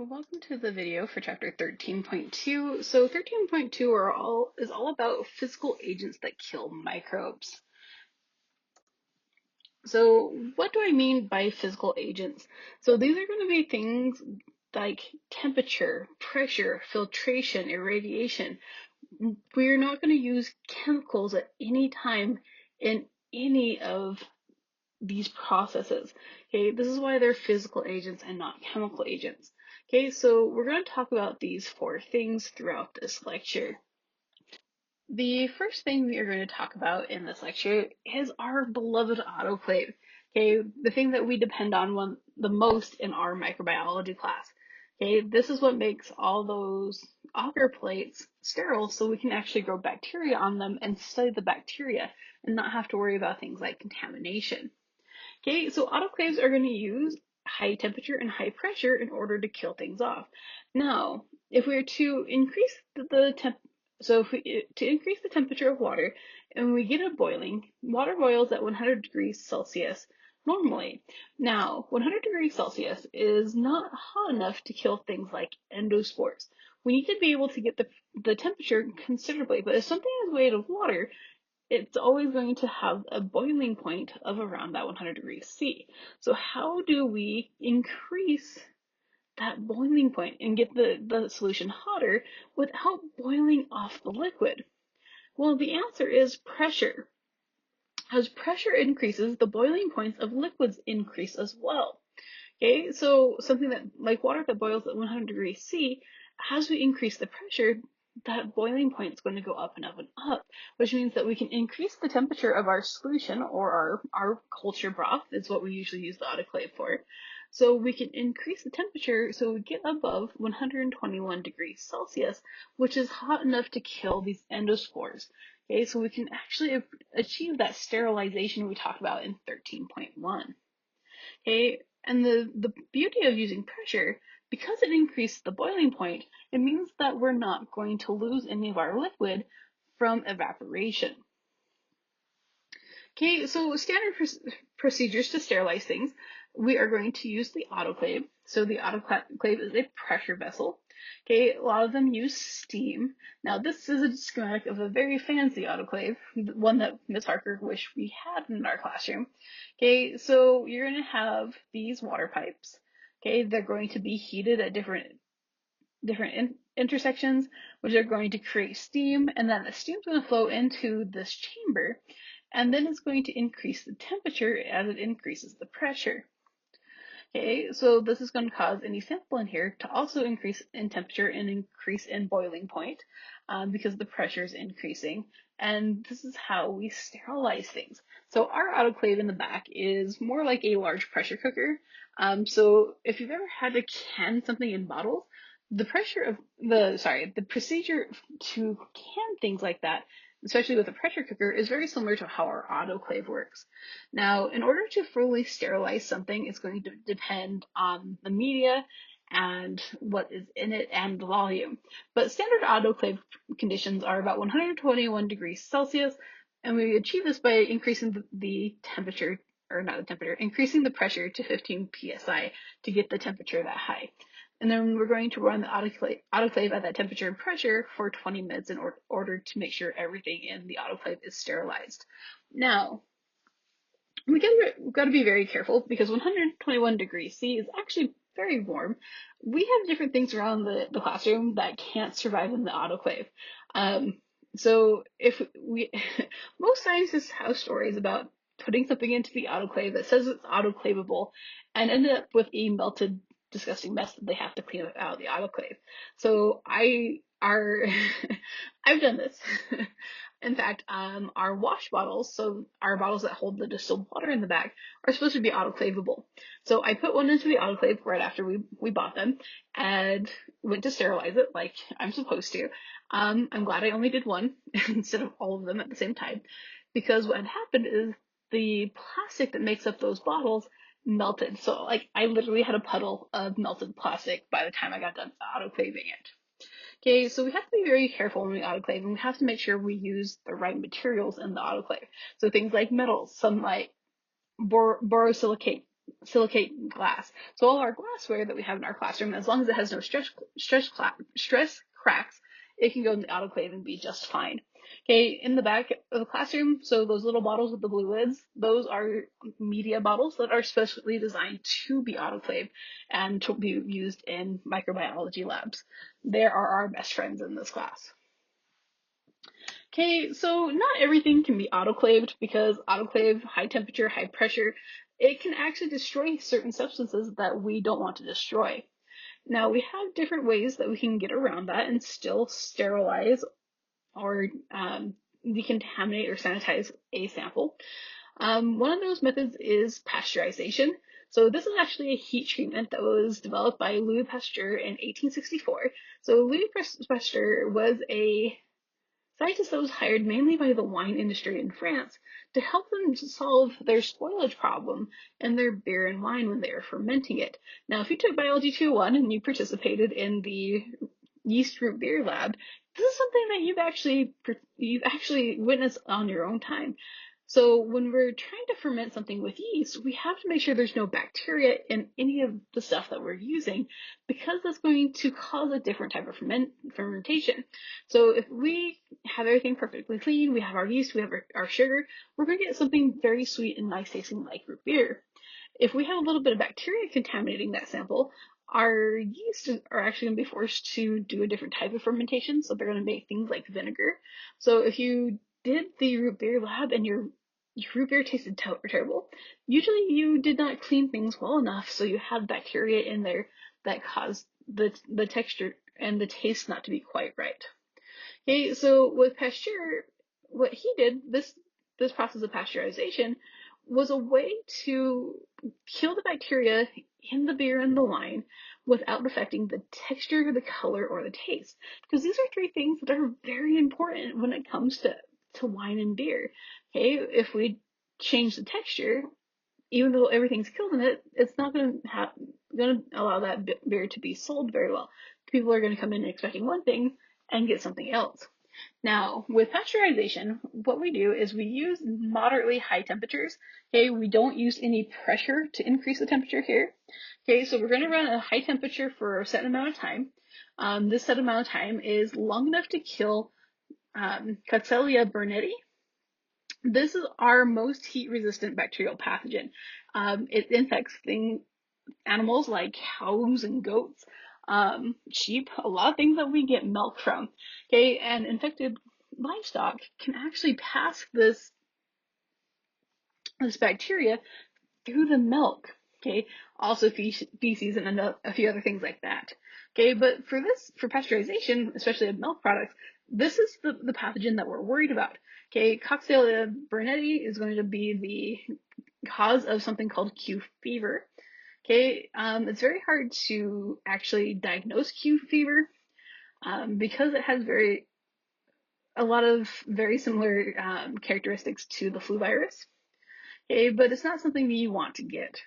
Welcome to the video for chapter 13.2. So 13.2 is all about physical agents that kill microbes. So what do I mean by physical agents? So these are going to be things like temperature, pressure, filtration, irradiation. We're not going to use chemicals at any time in any of these processes. Okay, this is why they're physical agents and not chemical agents. Okay, so we're going to talk about these four things throughout this lecture. The first thing we are going to talk about in this lecture is our beloved autoclave. Okay, the thing that we depend on the most in our microbiology class. Okay, this is what makes all those agar plates sterile so we can actually grow bacteria on them and study the bacteria and not have to worry about things like contamination. Okay, so autoclaves are going to use high temperature and high pressure in order to kill things off. Now, if we were to increase to increase the temperature of water and we get it boiling, water boils at 100 degrees Celsius normally. Now, 100 degrees Celsius is not hot enough to kill things like endospores. We need to be able to get the temperature considerably, but if something is made of water, it's always going to have a boiling point of around that 100 degrees C. So how do we increase that boiling point and get the solution hotter without boiling off the liquid? Well, the answer is pressure. As pressure increases, the boiling points of liquids increase as well. Okay, so something that like water that boils at 100 degrees C, as we increase the pressure, that boiling point is going to go up and up and up, which means that we can increase the temperature of our solution, or our culture broth is what we usually use the autoclave for. So we can increase the temperature so we get above 121 degrees Celsius, which is hot enough to kill these endospores. Okay, so we can actually achieve that sterilization we talked about in 13.1. Okay, and the beauty of using pressure, because it increased the boiling point, it means that we're not going to lose any of our liquid from evaporation. Okay, so standard procedures to sterilize things, we are going to use the autoclave. So the autoclave is a pressure vessel. Okay, a lot of them use steam. Now this is a schematic of a very fancy autoclave, one that Ms. Harker wished we had in our classroom. Okay, so you're going to have these water pipes. Okay, they're going to be heated at different intersections, which are going to create steam, and then the steam is going to flow into this chamber, and then it's going to increase the temperature as it increases the pressure. Okay, so this is going to cause any sample in here to also increase in temperature and increase in boiling point because the pressure is increasing. And this is how we sterilize things. So our autoclave in the back is more like a large pressure cooker. So if you've ever had to can something in bottles, the procedure to can things like that, especially with a pressure cooker, is very similar to how our autoclave works. Now, in order to fully sterilize something, it's going to depend on the media and what is in it and the volume. But standard autoclave conditions are about 121 degrees Celsius, and we achieve this by increasing the temperature, or not the temperature, increasing the pressure to 15 psi to get the temperature that high. And then we're going to run the autoclave at that temperature and pressure for 20 minutes in order to make sure everything in the autoclave is sterilized. Now, we've got to be very careful because 121 degrees C is actually very warm. We have different things around the classroom that can't survive in the autoclave. So if we, most scientists have stories about putting something into the autoclave that says it's autoclavable and ended up with a melted, disgusting mess that they have to clean out of the autoclave. So I've done this. In fact, our wash bottles, so our bottles that hold the distilled water in the back, are supposed to be autoclavable. So I put one into the autoclave right after we bought them and went to sterilize it like I'm supposed to. I'm glad I only did one instead of all of them at the same time, because what had happened is the plastic that makes up those bottles melted. So like I literally had a puddle of melted plastic by the time I got done autoclaving it. Okay, so we have to be very careful when we autoclave, and we have to make sure we use the right materials in the autoclave. So things like metals, some like borosilicate silicate glass. So all our glassware that we have in our classroom, as long as it has no stress cracks, it can go in the autoclave and be just fine. Okay, in the back of the classroom, so those little bottles with the blue lids, those are media bottles that are specially designed to be autoclaved and to be used in microbiology labs. They are our best friends in this class. Okay, so not everything can be autoclaved because autoclave, high temperature, high pressure, it can actually destroy certain substances that we don't want to destroy. Now, we have different ways that we can get around that and still sterilize or decontaminate or sanitize a sample. One of those methods is pasteurization. So this is actually a heat treatment that was developed by Louis Pasteur in 1864. So Louis Pasteur was a scientist that was hired mainly by the wine industry in France to help them to solve their spoilage problem in their beer and wine when they were fermenting it. Now, if you took Biology 201 and you participated in the yeast root beer lab, this is something that you've actually witnessed on your own time. So when we're trying to ferment something with yeast, we have to make sure there's no bacteria in any of the stuff that we're using because that's going to cause a different type of fermentation. So if we have everything perfectly clean, we have our yeast, we have our sugar, we're going to get something very sweet and nice tasting like root beer. If we have a little bit of bacteria contaminating that sample, our yeast are actually going to be forced to do a different type of fermentation. So they're going to make things like vinegar. So if you did the root beer lab and your root beer tasted terrible, usually you did not clean things well enough. So you had bacteria in there that caused the texture and the taste not to be quite right. Okay, so with Pasteur, what he did, this process of pasteurization, was a way to kill the bacteria in the beer and the wine without affecting the texture, the color, or the taste. Because these are three things that are very important when it comes to wine and beer. Okay, if we change the texture, even though everything's killed in it, it's not going to allow that beer to be sold very well. People are going to come in expecting one thing and get something else. Now, with pasteurization, what we do is we use moderately high temperatures. Okay, we don't use any pressure to increase the temperature here. Okay, so we're going to run a high temperature for a set amount of time. This set amount of time is long enough to kill Klebsiella burnetii. This is our most heat-resistant bacterial pathogen. It infects animals like cows and goats, sheep, a lot of things that we get milk from. Okay, and infected livestock can actually pass this bacteria through the milk. Okay, also feces and a few other things like that. Okay, but for pasteurization, especially of milk products, this is the pathogen that we're worried about. Okay, Coxiella burnetii is going to be the cause of something called Q fever. Okay, it's very hard to actually diagnose Q fever because it has a lot of very similar characteristics to the flu virus. Okay, but it's not something that you want to get.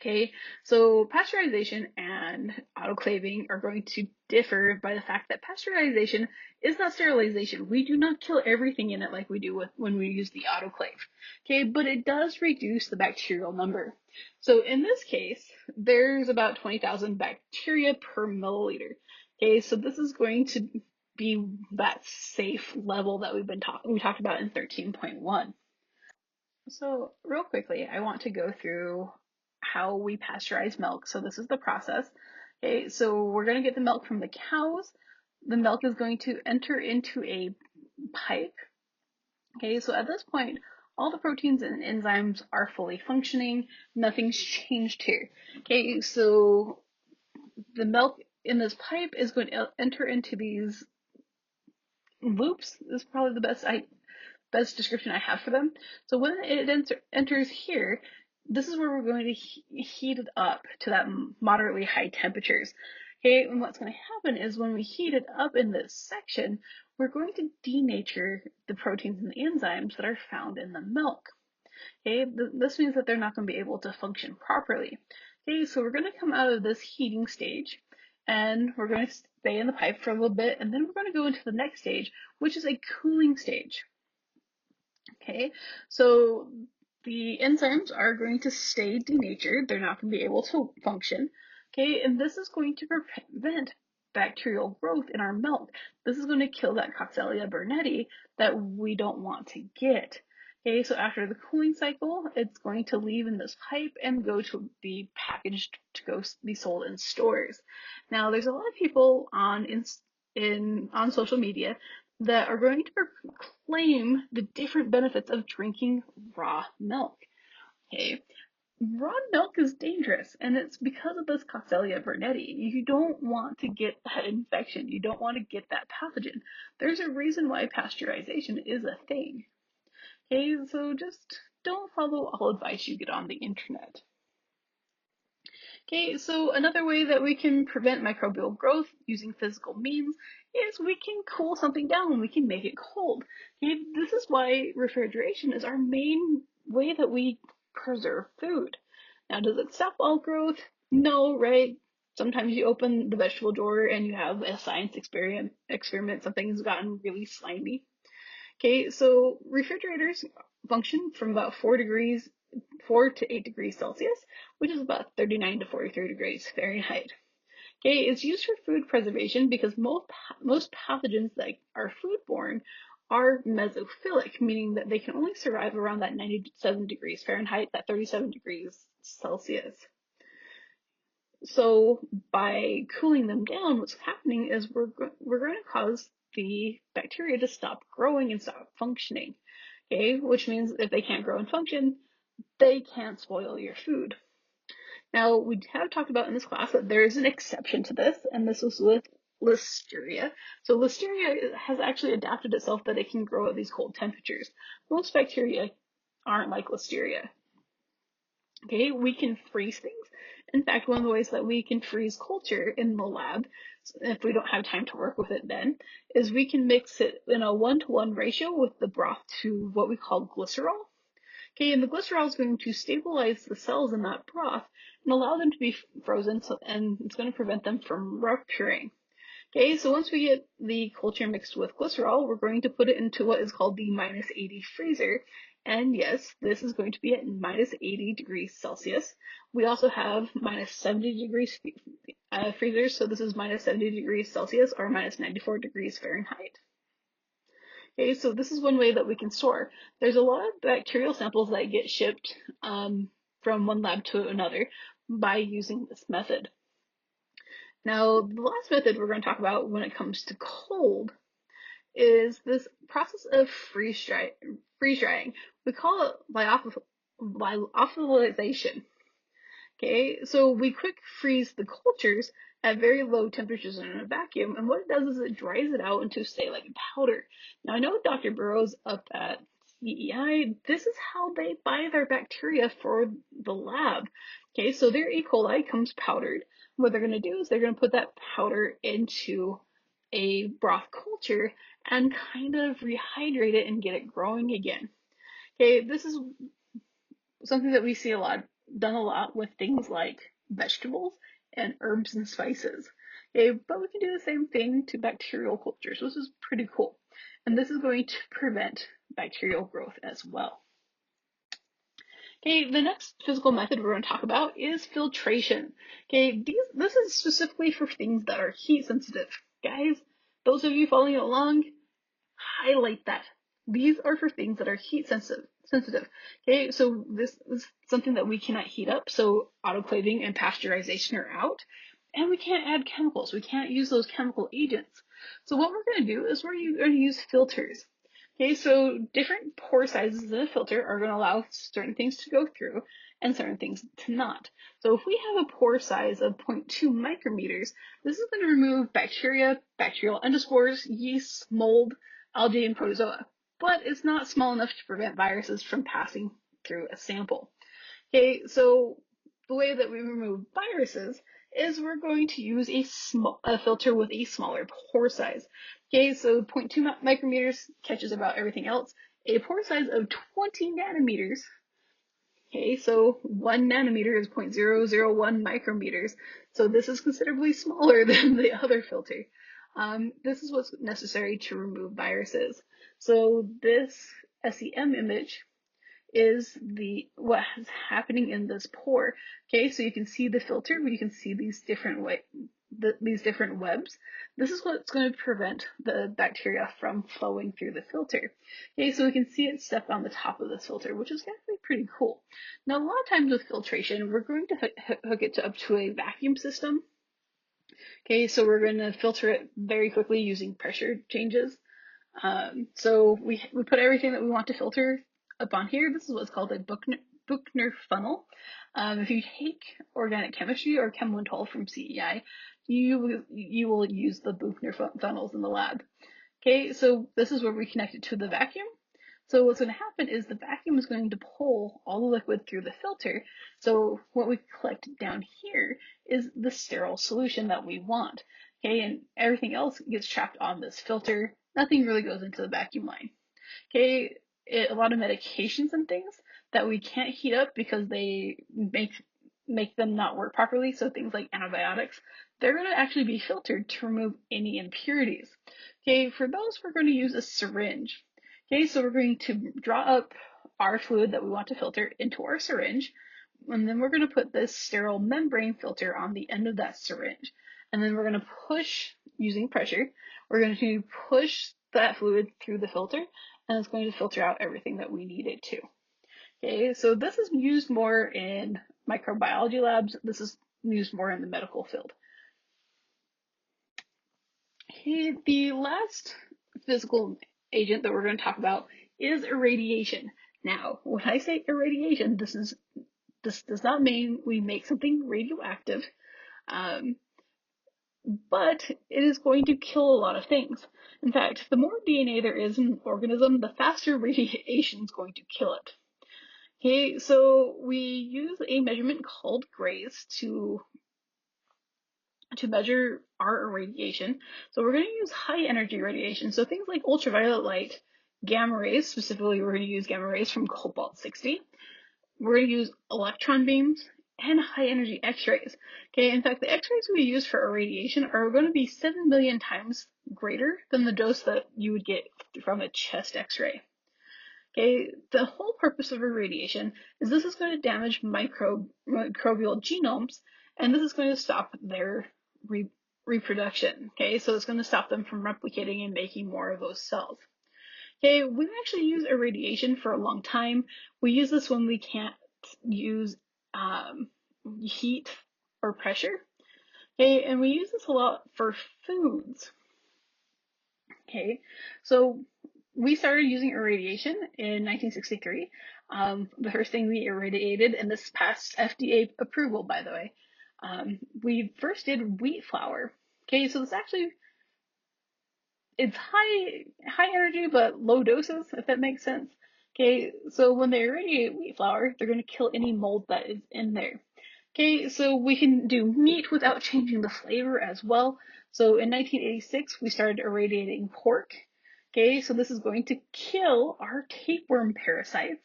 Okay, so pasteurization and autoclaving are going to differ by the fact that pasteurization is not sterilization. We do not kill everything in it like we do when we use the autoclave. Okay, but it does reduce the bacterial number. So in this case, there's about 20,000 bacteria per milliliter. Okay, so this is going to be that safe level that we talked about in 13.1. So real quickly, I want to go through how we pasteurize milk. So this is the process. Okay, so we're going to get the milk from the cows. The milk is going to enter into a pipe. Okay, so at this point, all the proteins and enzymes are fully functioning. Nothing's changed here. Okay, so the milk in this pipe is going to enter into these loops. This is probably the best description I have for them. So when it enters here, this is where we're going to heat it up to that moderately high temperatures. Okay, and what's going to happen is when we heat it up in this section, we're going to denature the proteins and the enzymes that are found in the milk. Okay, this means that they're not going to be able to function properly. Okay, so we're going to come out of this heating stage and we're going to stay in the pipe for a little bit, and then we're going to go into the next stage, which is a cooling stage. Okay, so the enzymes are going to stay denatured. They're not going to be able to function. Okay, and this is going to prevent bacterial growth in our milk. This is going to kill that Coxiella burnetii that we don't want to get. Okay, so after the cooling cycle, it's going to leave in this pipe and go to be packaged to go be sold in stores. Now, there's a lot of people on social media that are going to proclaim the different benefits of drinking raw milk. Okay, raw milk is dangerous, and it's because of this Coxiella burnetii. You don't want to get that infection. You don't want to get that pathogen. There's a reason why pasteurization is a thing. Okay, so just don't follow all advice you get on the internet. Okay, so another way that we can prevent microbial growth using physical means is we can cool something down. We can make it cold. Okay, this is why refrigeration is our main way that we preserve food. Now, does it stop all growth? No, right? Sometimes you open the vegetable drawer and you have a science experiment, something's gotten really slimy. Okay, so refrigerators function from about 4 to 8 degrees Celsius, which is about 39 to 43 degrees Fahrenheit. Okay, it's used for food preservation because most pathogens that are foodborne are mesophilic, meaning that they can only survive around that 97 degrees Fahrenheit, that 37 degrees Celsius. So by cooling them down, what's happening is we're going to cause the bacteria to stop growing and stop functioning. Okay, which means if they can't grow and function, they can't spoil your food. Now, we have talked about in this class that there is an exception to this, and this was with Listeria. So Listeria has actually adapted itself that it can grow at these cold temperatures. Most bacteria aren't like Listeria. Okay, we can freeze things. In fact, one of the ways that we can freeze culture in the lab, if we don't have time to work with it then, is we can mix it in a 1-to-1 ratio with the broth to what we call glycerol. Okay, and the glycerol is going to stabilize the cells in that broth and allow them to be frozen, and it's going to prevent them from rupturing. Okay, so once we get the culture mixed with glycerol, we're going to put it into what is called the minus 80 freezer. And yes, this is going to be at minus 80 degrees Celsius. We also have minus 70 degrees freezers, so this is minus 70 degrees Celsius or minus 94 degrees Fahrenheit. Okay, so this is one way that we can store. There's a lot of bacterial samples that get shipped from one lab to another by using this method. Now, the last method we're going to talk about when it comes to cold is this process of freeze drying. We call it lyophilization. Okay, so we quick freeze the cultures at very low temperatures in a vacuum, and what it does is it dries it out into, say, like powder. Now, I know Dr. Burrows up at CEI, this is how they buy their bacteria for the lab. Okay, so their E. coli comes powdered. What they're going to do is they're going to put that powder into a broth culture and kind of rehydrate it and get it growing again. Okay, this is something that we see done a lot with things like vegetables and herbs and spices. Okay, but we can do the same thing to bacterial cultures. This is pretty cool. And this is going to prevent bacterial growth as well. Okay, the next physical method we're going to talk about is filtration. Okay, this is specifically for things that are heat sensitive. Guys, those of you following along, highlight that. These are for things that are heat sensitive. Okay, so this is something that we cannot heat up, so autoclaving and pasteurization are out. And we can't add chemicals. We can't use those chemical agents. So what we're going to do is we're going to use filters. Okay, so different pore sizes in a filter are going to allow certain things to go through and certain things to not. So if we have a pore size of 0.2 micrometers, this is going to remove bacteria, bacterial endospores, yeast, mold, algae, and protozoa, but it's not small enough to prevent viruses from passing through a sample. Okay, so the way that we remove viruses is we're going to use a filter with a smaller pore size. Okay, so 0.2 micrometers catches about everything else. A pore size of 20 nanometers. Okay, so 1 nanometer is 0.001 micrometers. So this is considerably smaller than the other filter. This is what's necessary to remove viruses. So this SEM image is what is happening in this pore. Okay, so you can see the filter, but you can see these these different webs. This is what's going to prevent the bacteria from flowing through the filter. Okay, so we can see it stuck on the top of this filter, which is actually pretty cool. Now, a lot of times with filtration, we're going to hook it up to a vacuum system. Okay, so we're going to filter it very quickly using pressure changes. So we put everything that we want to filter up on here. This is what's called a Buchner funnel. If you take organic chemistry or Chem 112 from CEI, you will use the Buchner funnels in the lab. Okay, so this is where we connect it to the vacuum. So what's going to happen is the vacuum is going to pull all the liquid through the filter. So what we collect down here is the sterile solution that we want. Okay, and everything else gets trapped on this filter. Nothing really goes into the vacuum line. Okay, a lot of medications and things that we can't heat up because they make them not work properly. So things like antibiotics, they're going to actually be filtered to remove any impurities. Okay, for those, we're going to use a syringe. Okay, so we're going to draw up our fluid that we want to filter into our syringe, and then we're going to put this sterile membrane filter on the end of that syringe. And then we're going to push, using pressure, we're going to push that fluid through the filter, and it's going to filter out everything that we need it to. Okay, so this is used more in microbiology labs. This is used more in the medical field. Okay, the last physical agent that we're going to talk about is irradiation. Now, when I say irradiation, this does not mean we make something radioactive, but it is going to kill a lot of things. In fact, the more DNA there is in an organism, the faster radiation is going to kill it. Okay, so we use a measurement called Grays to measure our irradiation. So we're going to use high energy radiation. So things like ultraviolet light, gamma rays, specifically we're going to use gamma rays from cobalt 60. We're going to use electron beams and high energy x-rays. Okay, in fact, the x-rays we use for irradiation are going to be 7 million times greater than the dose that you would get from a chest x-ray. Okay, the whole purpose of irradiation is this is going to damage microbial genomes, and this is going to stop their reproduction. Okay, so it's going to stop them from replicating and making more of those cells. Okay, we've actually used irradiation for a long time. We use this when we can't use heat or pressure. Okay, and we use this a lot for foods. Okay, so we started using irradiation in 1963. The first thing we irradiated, and this passed FDA approval, by the way, we first did wheat flour. Okay, so this actually, it's high energy but low doses, if that makes sense. Okay, so when they irradiate wheat flour, they're going to kill any mold that is in there. Okay, so we can do meat without changing the flavor as well. So in 1986, we started irradiating pork. Okay, so this is going to kill our tapeworm parasites.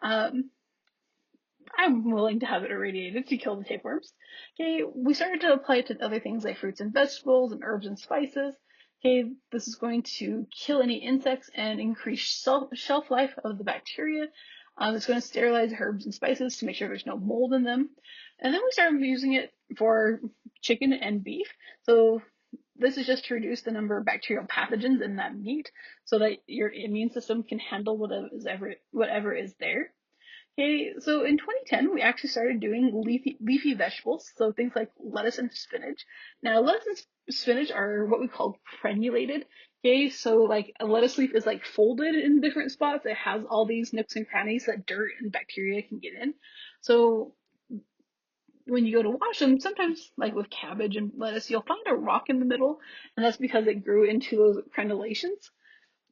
I'm willing to have it irradiated to kill the tapeworms. Okay, we started to apply it to other things like fruits and vegetables and herbs and spices. Okay, this is going to kill any insects and increase shelf life of the bacteria. It's going to sterilize herbs and spices to make sure there's no mold in them. And then we started using it for chicken and beef. So this is just to reduce the number of bacterial pathogens in that meat so that your immune system can handle whatever is there. Okay, so in 2010, we actually started doing leafy vegetables, so things like lettuce and spinach. Now, lettuce and spinach are what we call crenulated. Okay, so like a lettuce leaf is like folded in different spots. It has all these nooks and crannies that dirt and bacteria can get in. So when you go to wash them, sometimes like with cabbage and lettuce, you'll find a rock in the middle, and that's because it grew into those crenulations.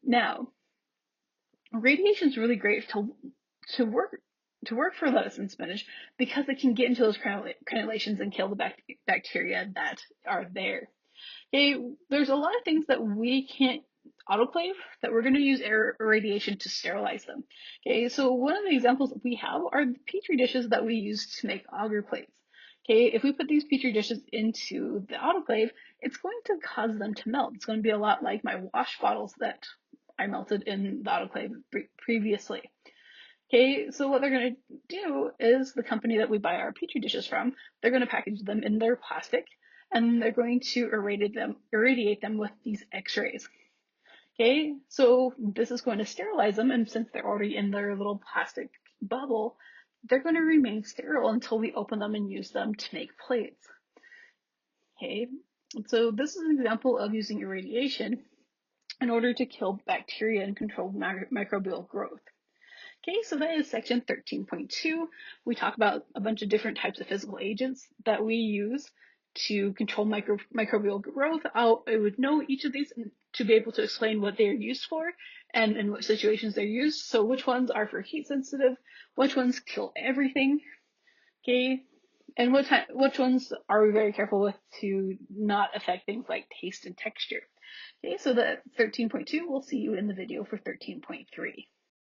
Now, radiation is really great to work for lettuce and spinach because it can get into those crenulations and kill the bacteria that are there. Okay, there's a lot of things that we can't autoclave that we're going to use irradiation to sterilize them. Okay, so one of the examples that we have are the petri dishes that we use to make agar plates. Okay, if we put these petri dishes into the autoclave, it's going to cause them to melt. It's going to be a lot like my wash bottles that I melted in the autoclave previously. Okay, so what they're going to do is the company that we buy our petri dishes from, they're going to package them in their plastic and they're going to irradiate them with these x-rays. Okay, so this is going to sterilize them, and since they're already in their little plastic bubble, they're going to remain sterile until we open them and use them to make plates. Okay, so this is an example of using irradiation in order to kill bacteria and control microbial growth. Okay, so that is section 13.2. We talk about a bunch of different types of physical agents that we use to control microbial growth. I would know each of these to be able to explain what they're used for and in what situations they're used. So which ones are for heat sensitive, which ones kill everything, okay, and which ones are we very careful with to not affect things like taste and texture. Okay, so that 13.2, we'll see you in the video for 13.3.